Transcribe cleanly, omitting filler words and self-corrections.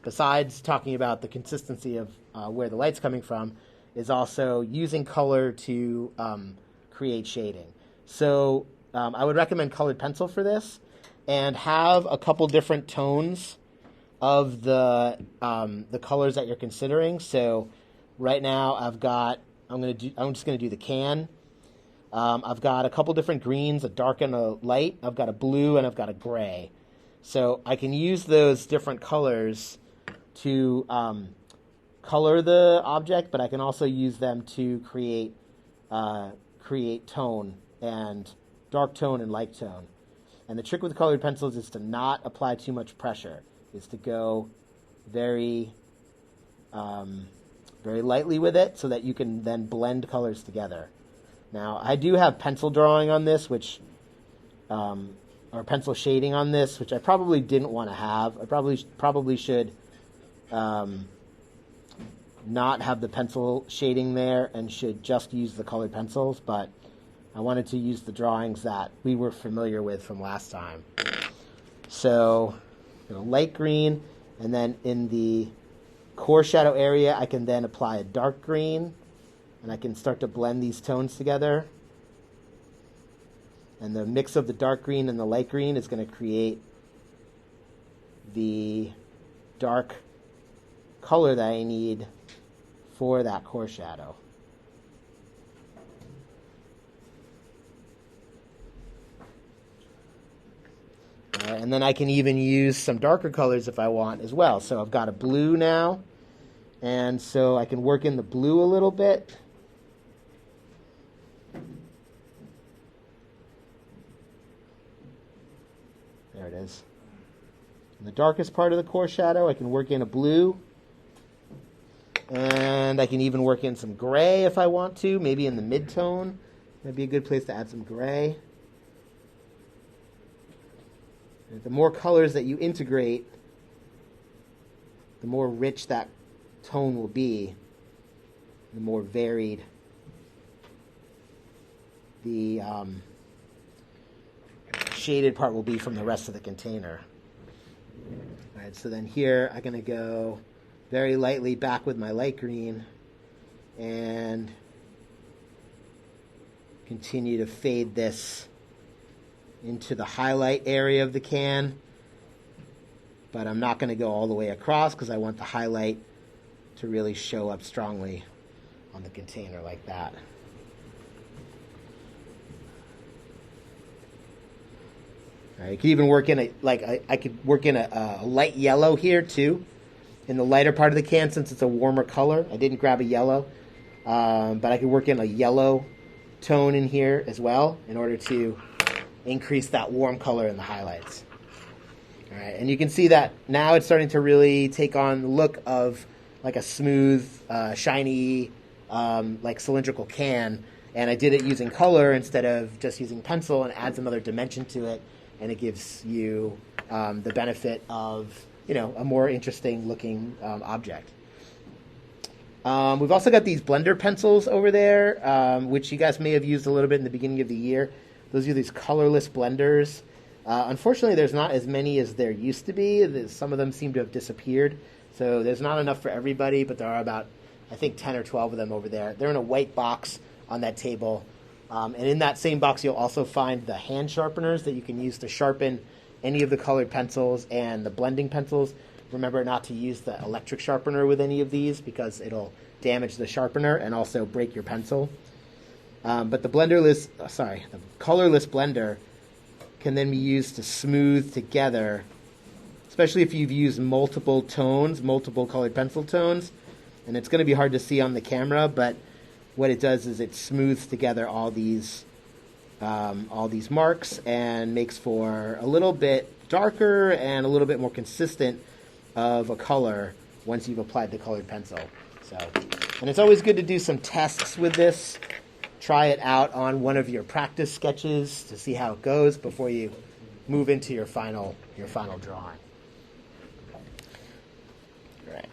besides talking about the consistency of where the light's coming from, is also using color to create shading. So I would recommend colored pencil for this, and have a couple different tones of the colors that you're considering. So right now I'm just gonna do the can. I've got a couple different greens, a dark and a light. I've got a blue and I've got a gray. So I can use those different colors to color the object, but I can also use them to create tone, and dark tone and light tone. And the trick with colored pencils is to not apply too much pressure, is to go very, very lightly with it so that you can then blend colors together. Now, I do have pencil drawing on this, or pencil shading on this, which I probably didn't want to have. I probably should not have the pencil shading there and should just use the colored pencils, but I wanted to use the drawings that we were familiar with from last time. So, light green, and then in the core shadow area, I can then apply a dark green, and I can start to blend these tones together. And the mix of the dark green and the light green is going to create the dark color that I need for that core shadow. And then I can even use some darker colors if I want as well. So I've got a blue now, and so I can work in the blue a little bit. There it is. In the darkest part of the core shadow, I can work in a blue. And I can even work in some gray if I want to, maybe in the mid-tone. That'd be a good place to add some gray. And the more colors that you integrate, the more rich that tone will be, the more varied the shaded part will be from the rest of the container. All right, so then here I'm going to go very lightly back with my light green and continue to fade this into the highlight area of the can, but I'm not going to go all the way across because I want the highlight to really show up strongly on the container like that. All right, you could even work in I could work in a light yellow here too, in the lighter part of the can since it's a warmer color. I didn't grab a yellow, but I could work in a yellow tone in here as well in order to increase that warm color in the highlights. All right, and you can see that now it's starting to really take on the look of like a smooth, shiny, like cylindrical can. And I did it using color instead of just using pencil, and adds another dimension to it, and it gives you the benefit of a more interesting looking object. We've also got these blender pencils over there, which you guys may have used a little bit in the beginning of the year. Those are these colorless blenders. Unfortunately, there's not as many as there used to be. Some of them seem to have disappeared. So there's not enough for everybody, but there are about, I think, 10 or 12 of them over there. They're in a white box on that table. And in that same box, you'll also find the hand sharpeners that you can use to sharpen any of the colored pencils and the blending pencils. Remember not to use the electric sharpener with any of these because it'll damage the sharpener and also break your pencil. But the colorless blender can then be used to smooth together, especially if you've used multiple tones, multiple colored pencil tones. And it's going to be hard to see on the camera, but what it does is it smooths together all these marks and makes for a little bit darker and a little bit more consistent of a color once you've applied the colored pencil. And it's always good to do some tests with this. Try it out on one of your practice sketches to see how it goes before you move into your final drawing. All right.